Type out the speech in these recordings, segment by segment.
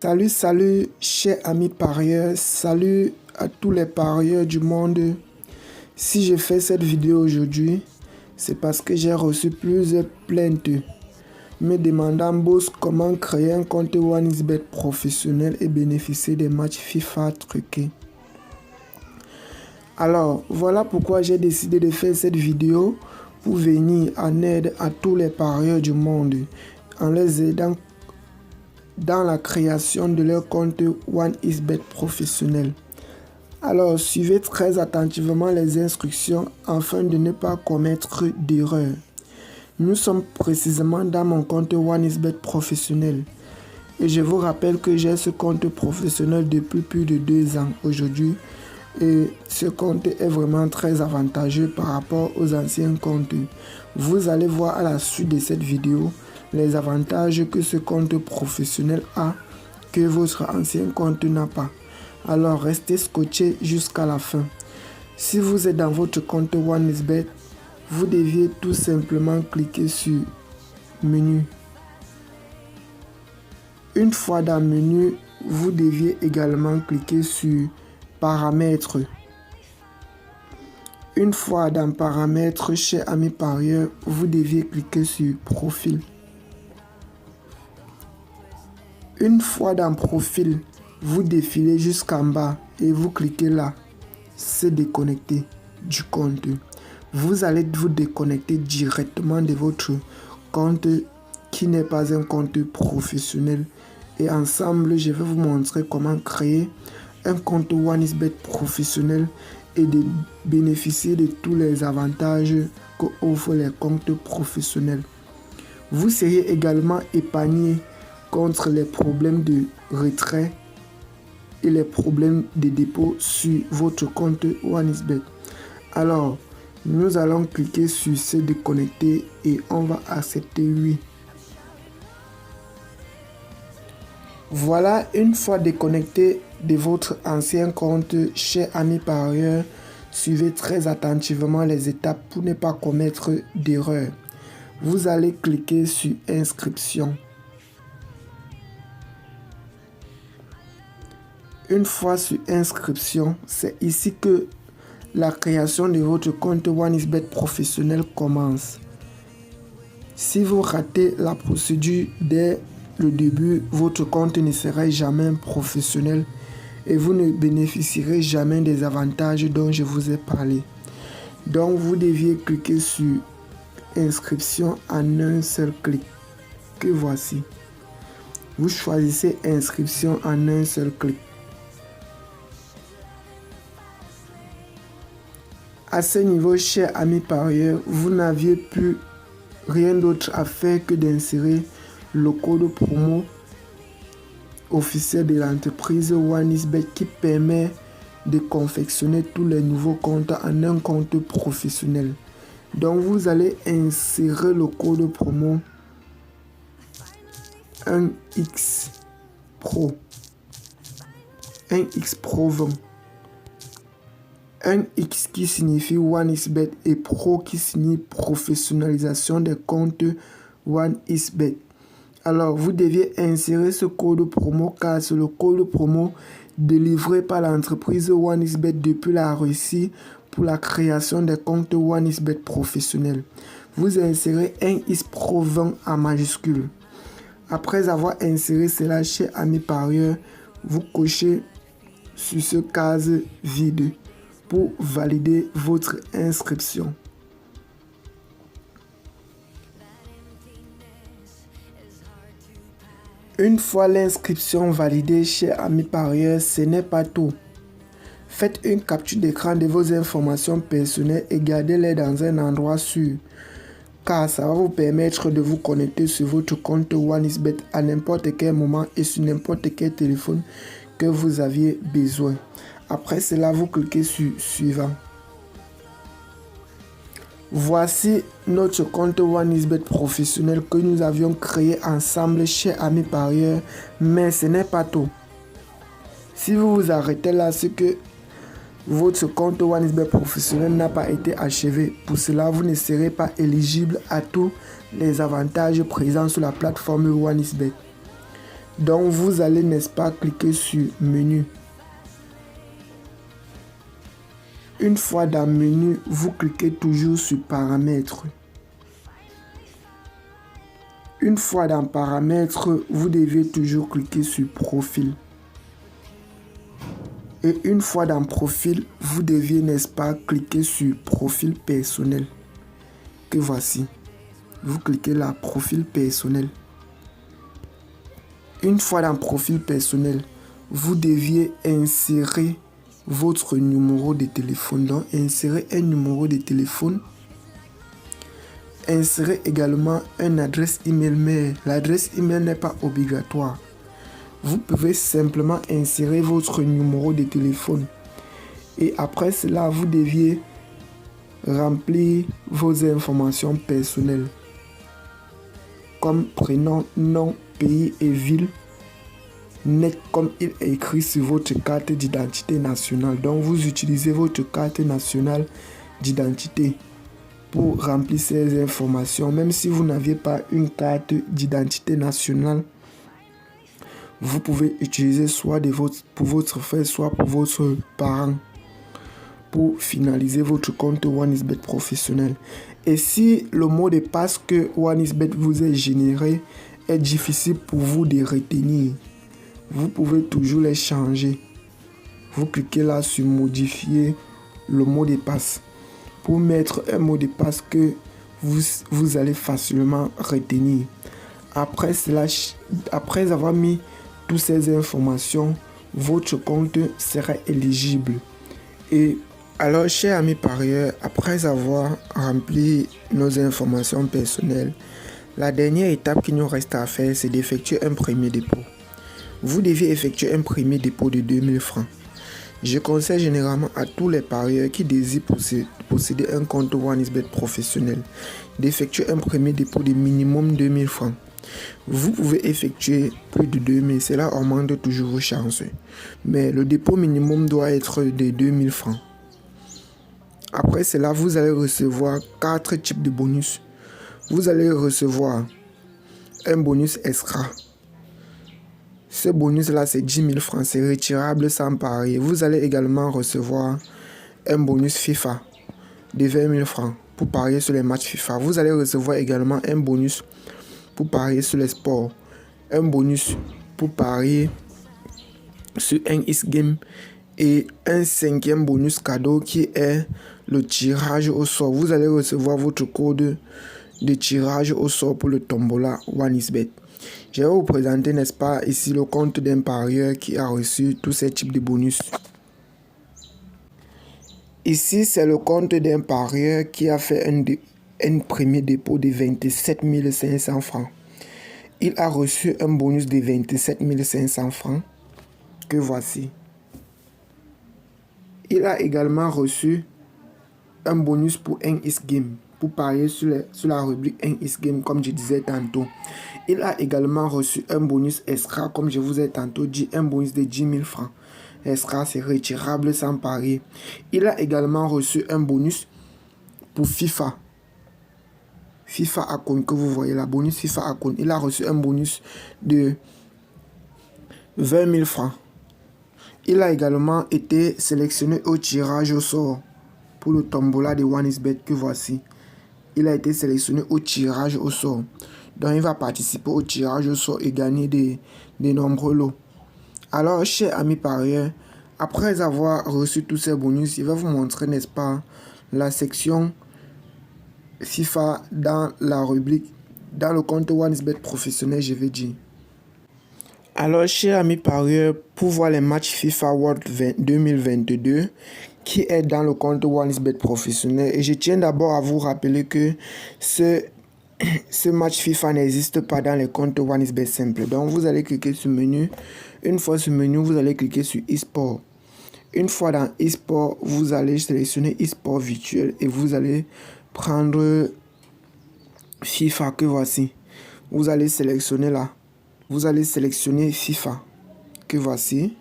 Salut, chers amis parieurs, salut à tous les parieurs du monde. Si je fais cette vidéo aujourd'hui, c'est parce que j'ai reçu plusieurs plaintes me demandant boss comment créer un compte OneXBet professionnel et bénéficier des matchs FIFA truqués. Alors, voilà pourquoi j'ai décidé de faire cette vidéo pour venir en aide à tous les parieurs du monde en les aidant dans la création de leur compte OneXBet professionnel. Alors, suivez très attentivement les instructions afin de ne pas commettre d'erreurs. Nous sommes précisément dans mon compte OneXBet professionnel. Et je vous rappelle que j'ai ce compte professionnel depuis plus de 2 ans aujourd'hui. Et ce compte est vraiment très avantageux par rapport aux anciens comptes. Vous allez voir à la suite de cette vidéo les avantages que ce compte professionnel a que votre ancien compte n'a pas. Alors restez scotché jusqu'à la fin. Si vous êtes dans votre compte OneXBet, vous deviez tout simplement cliquer sur menu. Une fois dans le menu, vous deviez également cliquer sur paramètres. Une fois dans paramètres, chez amis parieurs, vous deviez cliquer sur profil. Une fois dans profil, vous défilez jusqu'en bas et vous cliquez là, c'est déconnecter du compte. Vous allez vous déconnecter directement de votre compte qui n'est pas un compte professionnel. Et ensemble, je vais vous montrer comment créer un compte OneXBet professionnel et de bénéficier de tous les avantages que offrent les comptes professionnels. Vous serez également épargné contre les problèmes de retrait et les problèmes de dépôt sur votre compte OneXBet. Alors, nous allons cliquer sur se déconnecter et on va accepter oui. Voilà, une fois déconnecté de votre ancien compte, chers amis parieurs, suivez très attentivement les étapes pour ne pas commettre d'erreurs. Vous allez cliquer sur inscription. Une fois sur inscription, c'est ici que la création de votre compte OneXBet professionnel commence. Si vous ratez la procédure dès le début, votre compte ne sera jamais professionnel et vous ne bénéficierez jamais des avantages dont je vous ai parlé. Donc, vous deviez cliquer sur inscription en un seul clic. Que voici. Vous choisissez inscription en un seul clic. À ce niveau, chers amis parieurs, vous n'aviez plus rien d'autre à faire que d'insérer le code promo officiel de l'entreprise OneXBet qui permet de confectionner tous les nouveaux comptes en un compte professionnel. Donc vous allez insérer le code promo 1X Pro 20. 1X qui signifie OneXBet et Pro qui signifie professionnalisation des comptes OneXBet. Alors, vous deviez insérer ce code promo car c'est le code promo délivré par l'entreprise OneXBet depuis la Russie pour la création des comptes OneXBet professionnels. Vous insérez 1X Pro 20 en majuscule. Après avoir inséré cela chez amis parieurs, vous cochez sur ce case vide pour valider votre inscription. Une fois l'inscription validée, chers amis parieurs, ce n'est pas tout. Faites une capture d'écran de vos informations personnelles et gardez-les dans un endroit sûr, car ça va vous permettre de vous connecter sur votre compte OneXBet à n'importe quel moment et sur n'importe quel téléphone que vous aviez besoin. Après cela, vous cliquez sur suivant. Voici notre compte OneXBet professionnel que nous avions créé ensemble, chers amis parieurs, mais ce n'est pas tout. Si vous vous arrêtez là, c'est que votre compte OneXBet professionnel n'a pas été achevé. Pour cela, vous ne serez pas éligible à tous les avantages présents sur la plateforme OneXBet. Donc vous allez, n'est-ce pas, cliquer sur menu. Une fois dans menu, vous cliquez toujours sur paramètres. Une fois dans paramètres, vous devez toujours cliquer sur profil. Et une fois dans profil, vous deviez, n'est-ce pas, cliquer sur profil personnel. Que voici. Vous cliquez là, profil personnel. Une fois dans profil personnel, vous deviez insérer votre numéro de téléphone. Donc, insérez un numéro de téléphone. Insérez également une adresse email, mais l'adresse email n'est pas obligatoire. Vous pouvez simplement insérer votre numéro de téléphone. Et après cela, vous deviez remplir vos informations personnelles, comme prénom, nom, pays et ville, net comme il est écrit sur votre carte d'identité nationale. Donc vous utilisez votre carte nationale d'identité pour remplir ces informations. Même si vous n'aviez pas une carte d'identité nationale, vous pouvez utiliser soit pour votre frère, soit pour votre parent, pour finaliser votre compte OneXBet professionnel. Et si le mot de passe que OneXBet vous a généré est difficile pour vous de retenir, vous pouvez toujours les changer. Vous cliquez là sur modifier le mot de passe pour mettre un mot de passe que vous allez facilement retenir. Après cela, après avoir mis toutes ces informations, votre compte sera éligible. Et alors, chers amis parieurs, après avoir rempli nos informations personnelles, la dernière étape qu'il nous reste à faire, c'est d'effectuer un premier dépôt. Vous devez effectuer un premier dépôt de 2000 francs. Je conseille généralement à tous les parieurs qui désirent posséder un compte OneXBet professionnel d'effectuer un premier dépôt de minimum 2000 francs. Vous pouvez effectuer plus de 2000, cela augmente toujours vos chances. Mais le dépôt minimum doit être de 2000 francs. Après cela, vous allez recevoir 4 types de bonus. Vous allez recevoir un bonus extra. Ce bonus-là, c'est 10 000 francs. C'est retirable sans parier. Vous allez également recevoir un bonus FIFA de 20 000 francs pour parier sur les matchs FIFA. Vous allez recevoir également un bonus pour parier sur les sports. Un bonus pour parier sur un X-Game. Et un 5e bonus cadeau qui est le tirage au sort. Vous allez recevoir votre code de tirage au sort pour le tombola OneXBet. Je vais vous présenter, n'est-ce pas, ici le compte d'un parieur qui a reçu tous ces types de bonus. Ici, c'est le compte d'un parieur qui a fait un premier dépôt de 27 500 francs. Il a reçu un bonus de 27 500 francs que voici. Il a également reçu un bonus pour un X-Game, pour parier sur la rubrique un X-Game, comme je disais tantôt. Il a également reçu un bonus extra, comme je vous ai tantôt dit, un bonus de 10 000 francs. Extra, c'est retirable sans parier. Il a également reçu un bonus pour FIFA. FIFA Account, que vous voyez là, bonus FIFA Account. Il a reçu un bonus de 20 000 francs. Il a également été sélectionné au tirage au sort pour le tombola de OneXBet que voici. Il a été sélectionné au tirage au sort. Donc il va participer au tirage au sort et gagner de nombreux lots. Alors, chers amis parieurs, après avoir reçu tous ces bonus, je vais vous montrer, n'est-ce pas, la section FIFA dans la rubrique, dans le compte OneXBet professionnel, je vais dire. Alors, chers amis parieurs, pour voir les matchs FIFA World 2022 qui est dans le compte OneXBet professionnel, et je tiens d'abord à vous rappeler que ce match FIFA n'existe pas dans les comptes OneXBet simple. Donc, vous allez cliquer sur menu. Une fois sur menu, vous allez cliquer sur eSport. Une fois dans eSport, vous allez sélectionner eSport virtuel et vous allez prendre FIFA que voici. Vous allez sélectionner là. Vous allez sélectionner FIFA que voici.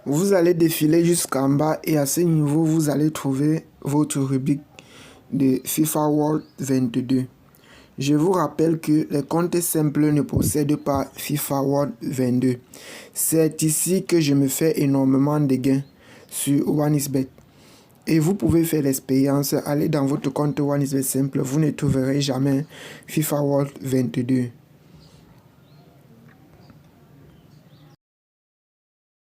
Vous allez défiler jusqu'en bas et à ce niveau, vous allez trouver votre rubrique de FIFA World 22. Je vous rappelle que les comptes simples ne possèdent pas FIFA World 22. C'est ici que je me fais énormément de gains sur OneXBet. Et vous pouvez faire l'expérience, allez dans votre compte OneXBet simple, vous ne trouverez jamais FIFA World 22.